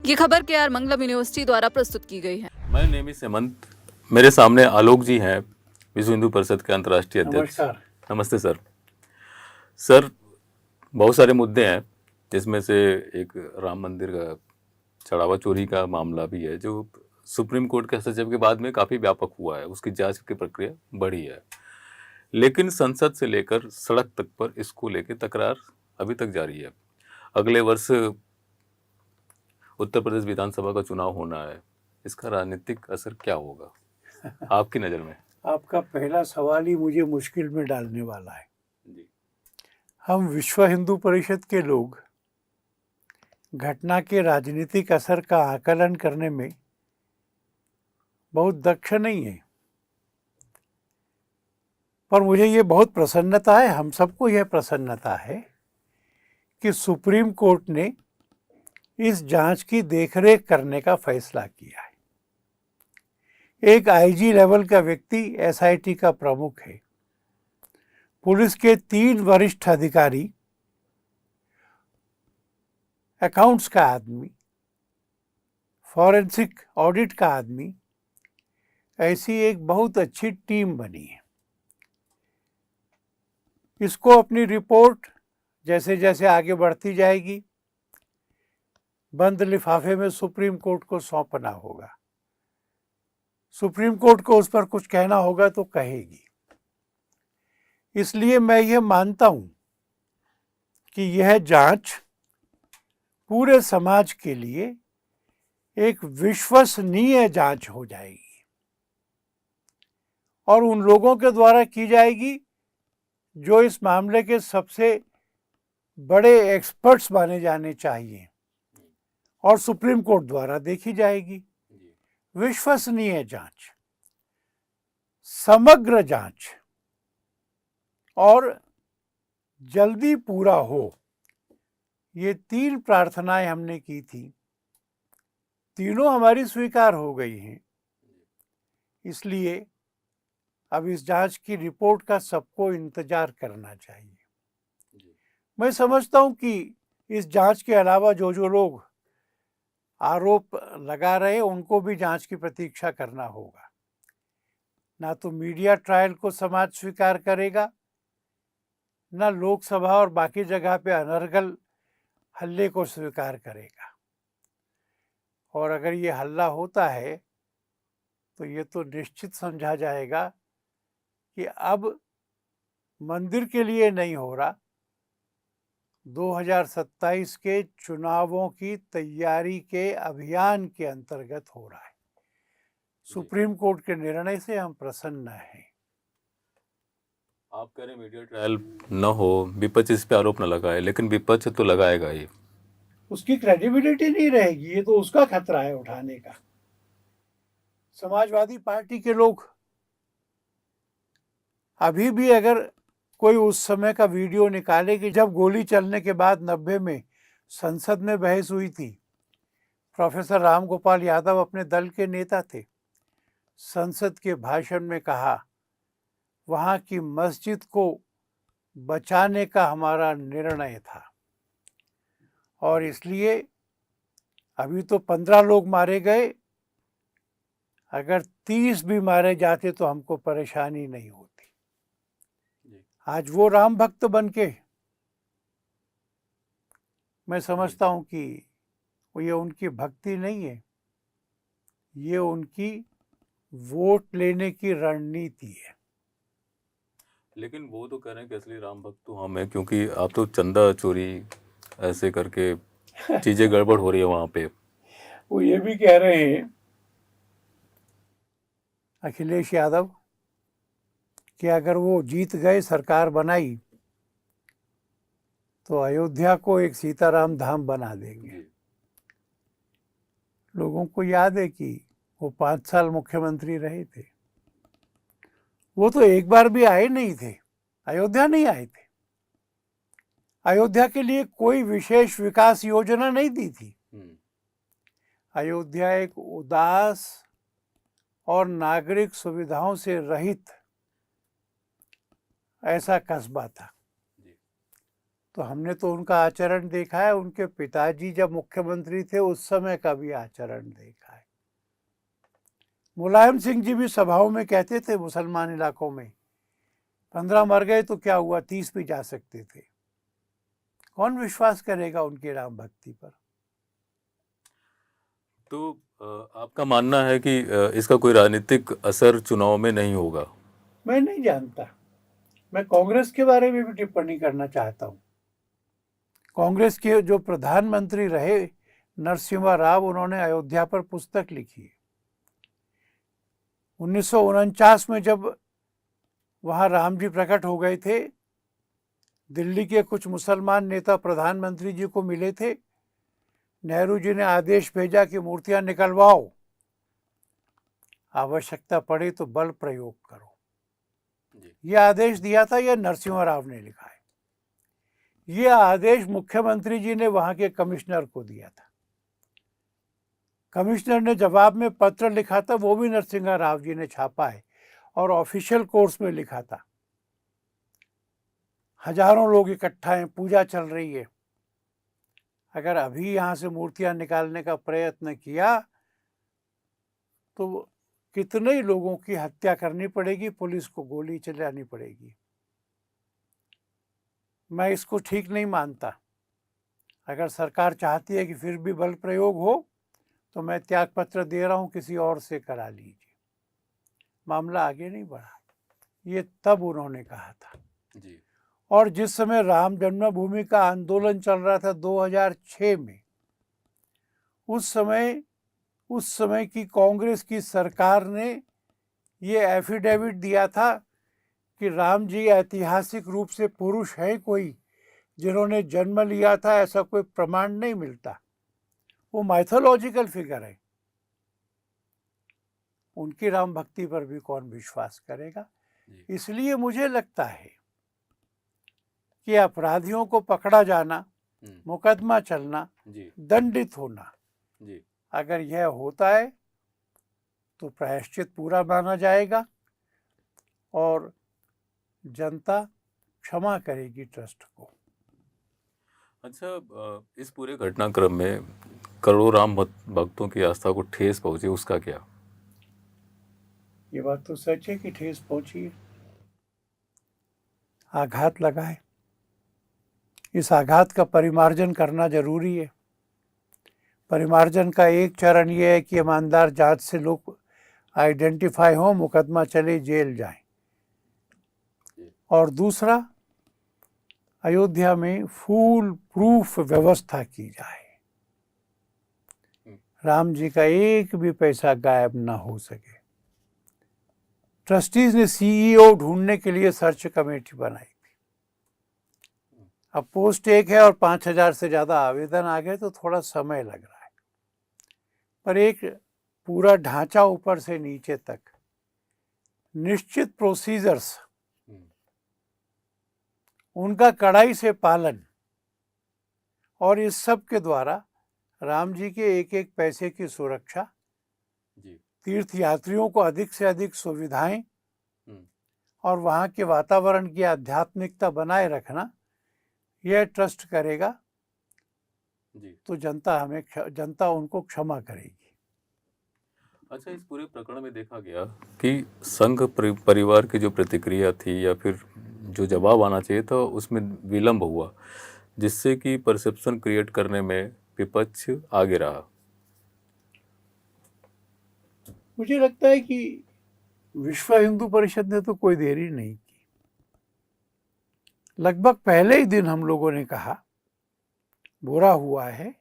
ये खबर KR मंगलम university द्वारा प्रस्तुत की गई है। मैं नेमिस हेमंत, मेरे सामने आलोक जी हैं, विश्व हिंदू परिषद के अंतर्राष्ट्रीय अध्यक्ष। नमस्कार। नमस्ते सर। सर, बहुत सारे मुद्दे हैं, जिसमें से एक राम मंदिर का चढ़ावा चोरी का मामला भी है, जो सुप्रीम कोर्ट के हस्तक्षेप के बाद में काफ़ी व्यापक हुआ है। उसकी जांच की प्रक्रिया बढ़ी है, लेकिन संसद से लेकर सड़क तक पर इसको लेकर तकरार अभी तक जारी है। अगले वर्ष उत्तर प्रदेश विधानसभा का चुनाव होना है, इसका राजनीतिक असर क्या होगा आपकी नज़र में? आपका पहला सवाल ही मुझे मुश्किल में डालने वाला है। जी। हम विश्व हिंदू परिषद के लोग घटना के राजनीतिक असर का आकलन करने में बहुत दक्ष नहीं है, पर मुझे ये बहुत प्रसन्नता है, हम सबको यह प्रसन्नता है कि सुप्रीम कोर्ट ने इस जांच की देखरेख करने का फैसला किया है। एक आईजी लेवल का व्यक्ति एसआईटी का प्रमुख है, पुलिस के 3 वरिष्ठ अधिकारी, अकाउंट्स का आदमी, फॉरेंसिक ऑडिट का आदमी, ऐसी एक बहुत अच्छी टीम बनी है। इसको अपनी रिपोर्ट जैसे जैसे आगे बढ़ती जाएगी बंद लिफाफे में सुप्रीम कोर्ट को सौंपना होगा। सुप्रीम कोर्ट को उस पर कुछ कहना होगा तो कहेगी। इसलिए मैं ये मानता हूं कि यह जांच पूरे समाज के लिए एक विश्वसनीय जांच हो जाएगी और उन लोगों के द्वारा की जाएगी जो इस मामले के सबसे बड़े एक्सपर्ट्स माने जाने चाहिए, और सुप्रीम कोर्ट द्वारा देखी जाएगी। विश्वसनीय जांच, समग्र जांच और जल्दी पूरा हो, ये 3 प्रार्थनाएं हमने की थी, तीनों हमारी स्वीकार हो गई हैं। इसलिए अब इस जांच की रिपोर्ट का सबको इंतजार करना चाहिए। मैं समझता हूं कि इस जांच के अलावा जो लोग आरोप लगा रहे उनको भी जांच की प्रतीक्षा करना होगा। ना तो मीडिया ट्रायल को समाज स्वीकार करेगा, ना लोकसभा और बाकी जगह पे अनर्गल हल्ले को स्वीकार करेगा। और अगर ये हल्ला होता है तो ये तो निश्चित समझा जाएगा कि अब मंदिर के लिए नहीं हो रहा, 2027 के चुनावों की तैयारी के अभियान के अंतर्गत हो रहा है। सुप्रीम कोर्ट के निर्णय से हम प्रसन्न हैं। आप कह रहे मीडिया ट्रायल न हो, विपक्ष इस पे आरोप न लगाए, लेकिन विपक्ष तो लगाएगा ही। उसकी क्रेडिबिलिटी नहीं रहेगी, ये तो उसका खतरा है उठाने का। समाजवादी पार्टी के लोग अभी भी अगर कोई उस समय का वीडियो निकाले कि जब गोली चलने के बाद 90 में संसद में बहस हुई थी, प्रोफेसर राम गोपाल यादव अपने दल के नेता थे, संसद के भाषण में कहा वहाँ की मस्जिद को बचाने का हमारा निर्णय था और इसलिए अभी तो 15 लोग मारे गए, अगर 30 भी मारे जाते तो हमको परेशानी नहीं होती। आज वो राम भक्त बनके, मैं समझता हूं कि ये उनकी भक्ति नहीं है, ये उनकी वोट लेने की रणनीति है। लेकिन वो तो कह रहे हैं कि असली राम भक्त तो हम हैं, क्योंकि आप तो चंदा चोरी ऐसे करके चीजें गड़बड़ हो रही है वहां पे। वो ये भी कह रहे हैं अखिलेश यादव कि अगर वो जीत गए, सरकार बनाई, तो अयोध्या को एक सीताराम धाम बना देंगे। लोगों को याद है कि वो 5 साल मुख्यमंत्री रहे थे, वो तो एक बार भी आए नहीं थे, अयोध्या नहीं आए थे। अयोध्या के लिए कोई विशेष विकास योजना नहीं दी थी। अयोध्या एक उदास और नागरिक सुविधाओं से रहित ऐसा कस्बा था। तो हमने तो उनका आचरण देखा है, उनके पिताजी जब मुख्यमंत्री थे उस समय का भी आचरण देखा है। मुलायम सिंह जी भी सभाओं में कहते थे मुसलमान इलाकों में 15 मर गए तो क्या हुआ, 30 भी जा सकते थे। कौन विश्वास करेगा उनकी राम भक्ति पर। तो आपका मानना है कि इसका कोई राजनीतिक असर चुनाव में नहीं होगा? मैं नहीं जानता, मैं कांग्रेस के बारे में भी टिप्पणी करना चाहता हूँ। कांग्रेस के जो प्रधानमंत्री रहे नरसिम्हा राव, उन्होंने अयोध्या पर पुस्तक लिखी है। 1949 में जब वहाँ राम जी प्रकट हो गए थे, दिल्ली के कुछ मुसलमान नेता प्रधानमंत्री जी को मिले थे। नेहरू जी ने आदेश भेजा कि मूर्तियां निकलवाओ, आवश्यकता पड़े तो बल प्रयोग करो। यह आदेश दिया था, यह नरसिम्हा राव ने लिखा है। यह आदेश मुख्यमंत्री जी ने वहां के कमिश्नर को दिया था। कमिश्नर ने जवाब में पत्र लिखा था, वो भी नरसिम्हा राव जी ने छापा है और ऑफिशियल कोर्स में लिखा था। हजारों लोग इकट्ठा हैं, पूजा चल रही है। अगर अभी यहाँ से मूर्तियां निकालने का प्रयत्न किया तो कितने ही लोगों की हत्या करनी पड़ेगी, पुलिस को गोली चलानी पड़ेगी। मैं इसको ठीक नहीं मानता। अगर सरकार चाहती है कि फिर भी बल प्रयोग हो तो मैं त्यागपत्र दे रहा हूँ, किसी और से करा लीजिए। मामला आगे नहीं बढ़ा, ये तब उन्होंने कहा था जी। और जिस समय राम जन्मभूमि का आंदोलन चल रहा था 2006 में, उस समय की कांग्रेस की सरकार ने ये एफिडेविट दिया था कि राम जी ऐतिहासिक रूप से पुरुष है कोई जिन्होंने जन्म लिया था, ऐसा कोई प्रमाण नहीं मिलता। वो माइथोलॉजिकल फिगर है। उनकी राम भक्ति पर भी कौन विश्वास करेगा। इसलिए मुझे लगता है कि अपराधियों को पकड़ा जाना, मुकदमा चलना, दंडित होना, अगर यह होता है तो प्रायश्चित पूरा माना जाएगा और जनता क्षमा करेगी ट्रस्ट को। अच्छा, इस पूरे घटनाक्रम में करोड़ों राम भक्तों की आस्था को ठेस पहुंची, उसका क्या? ये बात तो सच है कि ठेस पहुंची है, आघात लगा है। इस आघात का परिमार्जन करना जरूरी है। परिमार्जन का एक चरण यह है कि ईमानदार जांच से लोग आइडेंटिफाई हो, मुकदमा चले, जेल जाएं। और दूसरा, अयोध्या में फुल प्रूफ व्यवस्था की जाए, राम जी का एक भी पैसा गायब ना हो सके। ट्रस्टीज ने सीईओ ढूंढने के लिए सर्च कमेटी बनाई थी। अब पोस्ट एक है और 5000 से ज़्यादा आवेदन आ गए तो थोड़ा समय लग रहा है, पर एक पूरा ढांचा ऊपर से नीचे तक, निश्चित प्रोसीजर्स, उनका कड़ाई से पालन और इस सब के द्वारा राम जी के एक एक पैसे की सुरक्षा, तीर्थ यात्रियों को अधिक से अधिक सुविधाएं और वहाँ के वातावरण की आध्यात्मिकता बनाए रखना, यह ट्रस्ट करेगा तो जनता उनको क्षमा करेगी। अच्छा, इस पूरे प्रकरण में देखा गया कि संघ परिवार की जो प्रतिक्रिया थी या फिर जो जवाब आना चाहिए था उसमें विलंब हुआ, जिससे कि परसेप्शन क्रिएट करने में विपक्ष आगे रहा। मुझे लगता है कि विश्व हिंदू परिषद ने तो कोई देरी नहीं की। लगभग पहले ही दिन हम लोगों ने कहा बुरा हुआ है,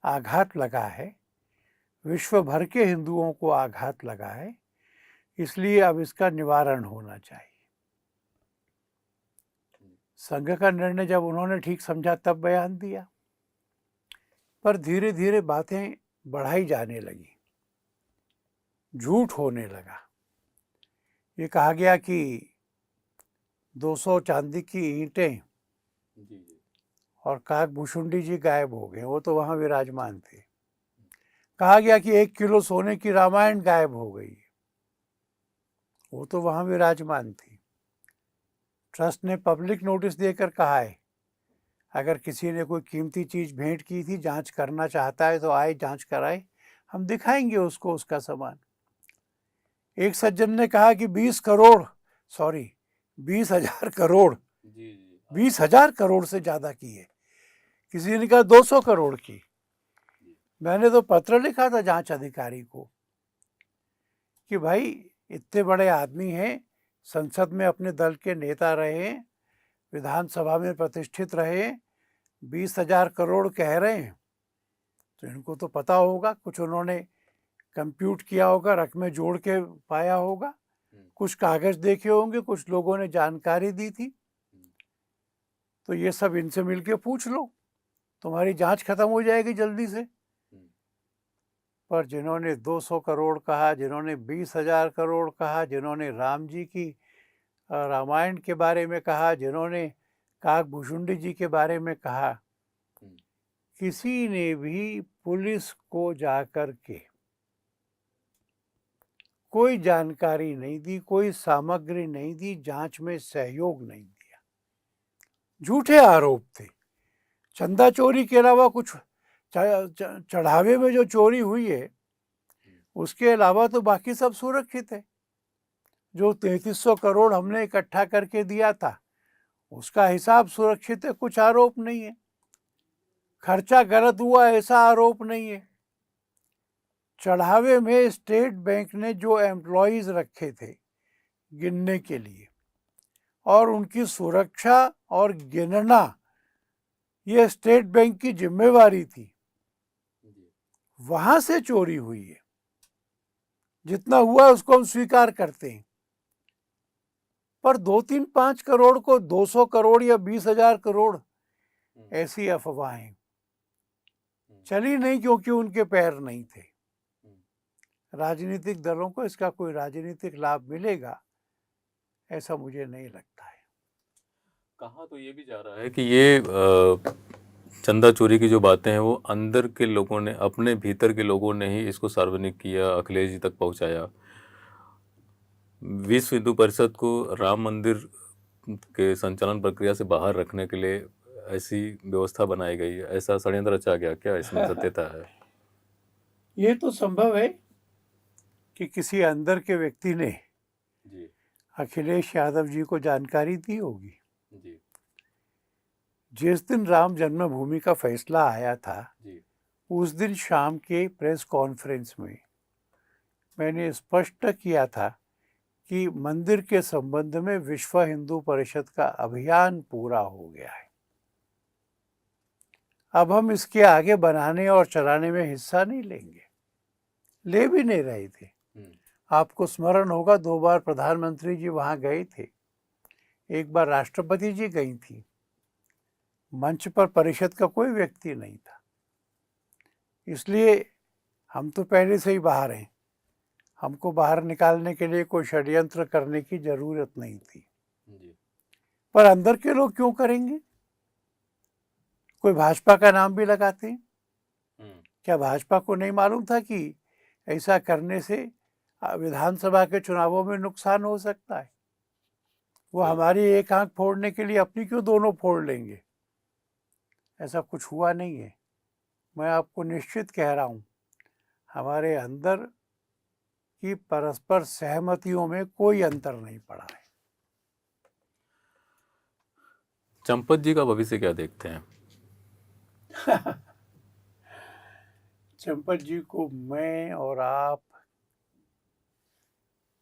आघात लगा है, विश्व भर के हिंदुओं को आघात लगा है, इसलिए अब इसका निवारण होना चाहिए। संघ का निर्णय जब उन्होंने ठीक समझा तब बयान दिया, पर धीरे धीरे बातें बढ़ाई जाने लगी, झूठ होने लगा। ये कहा गया कि 200 चांदी की ईंटें और काकभूषुंडी जी गायब हो गए, वो तो वहाँ विराजमान थे। कहा गया कि 1 किलो सोने की रामायण गायब हो गई, वो तो वहाँ विराजमान थी। ट्रस्ट ने पब्लिक नोटिस देकर कहा है अगर किसी ने कोई कीमती चीज़ भेंट की थी, जांच करना चाहता है तो आए, जांच कराए, हम दिखाएंगे उसको उसका सामान। एक सज्जन ने कहा कि 20,000 करोड़, जी जी 20,000 करोड़ से ज़्यादा की है। किसी ने कहा 200 करोड़ की। मैंने तो पत्र लिखा था जांच अधिकारी को कि भाई इतने बड़े आदमी हैं, संसद में अपने दल के नेता रहे, विधानसभा में प्रतिष्ठित रहे, 20,000 करोड़ कह रहे हैं तो इनको तो पता होगा, कुछ उन्होंने कंप्यूट किया होगा, रकमें जोड़ के पाया होगा, कुछ कागज देखे होंगे, कुछ लोगों ने जानकारी दी थी। तो ये सब इनसे मिलके पूछ लो, तुम्हारी जांच खत्म हो जाएगी जल्दी से। पर जिन्होंने 200 करोड़ कहा, जिन्होंने 20,000 करोड़ कहा, जिन्होंने राम जी की रामायण के बारे में कहा, जिन्होंने काकभूषुंडी जी के बारे में कहा, किसी ने भी पुलिस को जाकर के कोई जानकारी नहीं दी, कोई सामग्री नहीं दी, जांच में सहयोग नहीं दिया। झूठे आरोप थे। चंदा चोरी के अलावा कुछ, चढ़ावे में जो चोरी हुई है उसके अलावा तो बाकी सब सुरक्षित है। जो 3300 करोड़ हमने इकट्ठा करके दिया था उसका हिसाब सुरक्षित है, कुछ आरोप नहीं है। खर्चा गलत हुआ ऐसा आरोप नहीं है। चढ़ावे में स्टेट बैंक ने जो एम्प्लॉयज रखे थे गिनने के लिए और उनकी सुरक्षा और गिनना ये स्टेट बैंक की जिम्मेवारी थी, वहां से चोरी हुई है। जितना हुआ उसको हम स्वीकार करते हैं, पर 2-3-5 करोड़ को 200 करोड़ या 20,000 करोड़ ऐसी अफवाहें चली नहीं, क्योंकि उनके पैर नहीं थे। राजनीतिक दलों को इसका कोई राजनीतिक लाभ मिलेगा ऐसा मुझे नहीं लगता है। कहा तो ये भी जा रहा है कि ये चंदा चोरी की जो बातें हैं वो अंदर के लोगों ने, अपने भीतर के लोगों ने ही इसको सार्वजनिक किया, अखिलेश जी तक पहुंचाया। विश्व हिंदू परिषद को राम मंदिर के संचालन प्रक्रिया से बाहर रखने के लिए ऐसी व्यवस्था बनाई गई है, ऐसा षड्यंत्र रचा गया, क्या इसमें सत्यता है? ये तो संभव है कि किसी अंदर के व्यक्ति ने जी अखिलेश यादव जी को जानकारी दी होगी। जी जिस दिन राम जन्मभूमि का फैसला आया था जी उस दिन शाम के प्रेस कॉन्फ्रेंस में मैंने स्पष्ट किया था कि मंदिर के संबंध में विश्व हिंदू परिषद का अभियान पूरा हो गया है। अब हम इसके आगे बनाने और चलाने में हिस्सा नहीं लेंगे, ले भी नहीं रहे थे। आपको स्मरण होगा 2 बार प्रधानमंत्री जी वहां गए थे, एक बार राष्ट्रपति जी गई थी। मंच पर परिषद का कोई व्यक्ति नहीं था, इसलिए हम तो पहले से ही बाहर हैं। हमको बाहर निकालने के लिए कोई षड्यंत्र करने की जरूरत नहीं थी। पर अंदर के लोग क्यों करेंगे? कोई भाजपा का नाम भी लगाते हैं। क्या भाजपा को नहीं मालूम था कि ऐसा करने से विधानसभा के चुनावों में नुकसान हो सकता है? वो हमारी एक आंख फोड़ने के लिए अपनी क्यों दोनों फोड़ लेंगे? ऐसा कुछ हुआ नहीं है। मैं आपको निश्चित कह रहा हूँ, हमारे अंदर की परस्पर सहमतियों में कोई अंतर नहीं पड़ा है। चंपत जी का भविष्य क्या देखते हैं? चंपत जी को मैं और आप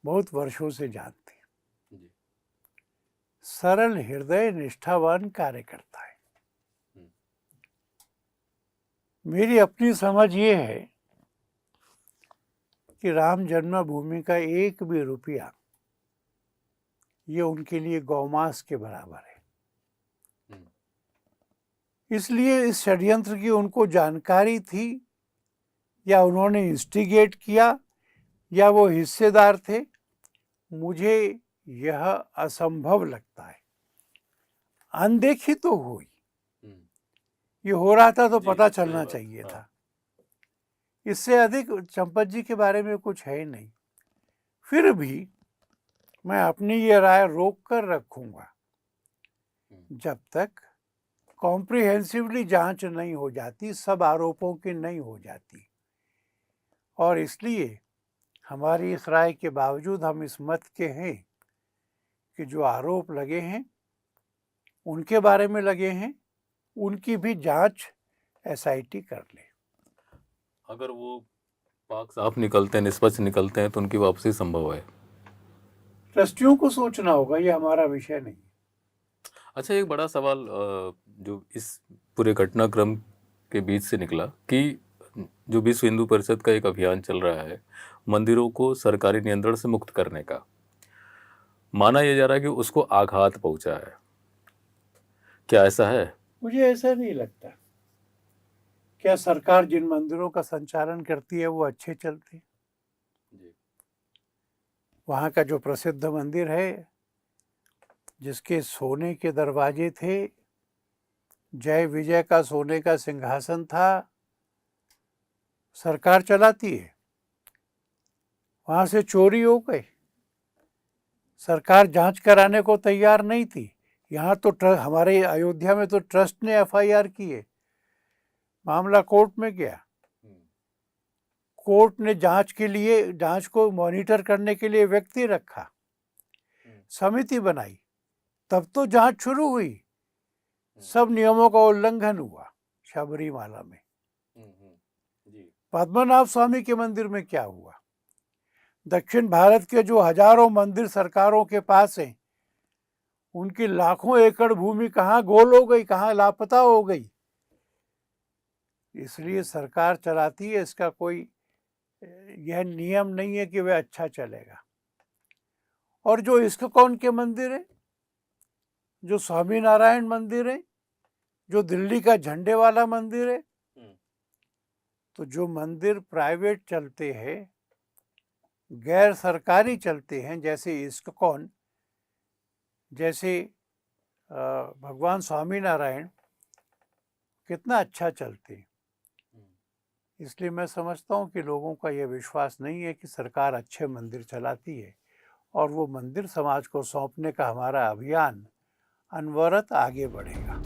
बहुत वर्षों से जानते हैं। सरल हृदय, निष्ठावान कार्यकर्ता है। मेरी अपनी समझ ये है कि राम जन्मभूमि का एक भी रुपया ये उनके लिए गौमांस के बराबर है। इसलिए इस षड्यंत्र की उनको जानकारी थी या उन्होंने इंस्टिगेट किया या वो हिस्सेदार थे, मुझे यह असंभव लगता है। अनदेखी तो हुई, ये हो रहा था तो पता चलना चाहिए था। इससे अधिक चंपत जी के बारे में कुछ है ही नहीं। फिर भी मैं अपनी ये राय रोक कर रखूंगा जब तक कॉम्प्रिहेंसिवली जांच नहीं हो जाती, सब आरोपों की नहीं हो जाती, और इसलिए हमारी इस राय के बावजूद हम इस मत के हैं कि जो आरोप लगे हैं, उनके बारे में लगे हैं, उनकी भी जांच एसआईटी कर ले। अगर वो पाक साफ निकलते हैं, निष्पक्ष निकलते हैं, तो उनकी वापसी संभव है। ट्रस्टियों को सोचना होगा, ये हमारा विषय नहीं। अच्छा, एक बड़ा सवाल जो इस पूरे घटनाक्रम के बीच से निकला कि जो विश्व हिंदू परिषद का एक अभियान चल रहा है मंदिरों को सरकारी नियंत्रण से मुक्त करने का, माना यह जा रहा है कि उसको आघात पहुंचा है। क्या ऐसा है? मुझे ऐसा नहीं लगता। क्या सरकार जिन मंदिरों का संचालन करती है वो अच्छे चलते हैं? वहाँ का जो प्रसिद्ध मंदिर है, जिसके सोने के दरवाजे थे, जय विजय का सोने का सिंहासन था, सरकार चलाती है। वहाँ से चोरी हो गई, सरकार जांच कराने को तैयार नहीं थी। यहाँ तो हमारे अयोध्या में तो ट्रस्ट ने एफआईआर की है, मामला कोर्ट में गया। कोर्ट ने जांच को मॉनिटर करने के लिए व्यक्ति रखा, समिति बनाई, तब तो जांच शुरू हुई। सब नियमों का उल्लंघन हुआ। शबरीमाला में पद्मनाभ स्वामी के मंदिर में क्या हुआ? दक्षिण भारत के जो हजारों मंदिर सरकारों के पास हैं, उनकी लाखों एकड़ भूमि कहाँ गोल हो गई, कहाँ लापता हो गई। इसलिए सरकार चलाती है, इसका कोई यह नियम नहीं है कि वह अच्छा चलेगा। और जो इस्कॉन के मंदिर है, जो स्वामीनारायण मंदिर है, जो दिल्ली का झंडे वाला मंदिर है, तो जो मंदिर प्राइवेट चलते हैं, गैर सरकारी चलते हैं, जैसे इस्कॉन, जैसे भगवान स्वामीनारायण, कितना अच्छा चलते हैं। इसलिए मैं समझता हूँ कि लोगों का यह विश्वास नहीं है कि सरकार अच्छे मंदिर चलाती है, और वो मंदिर समाज को सौंपने का हमारा अभियान अनवरत आगे बढ़ेगा।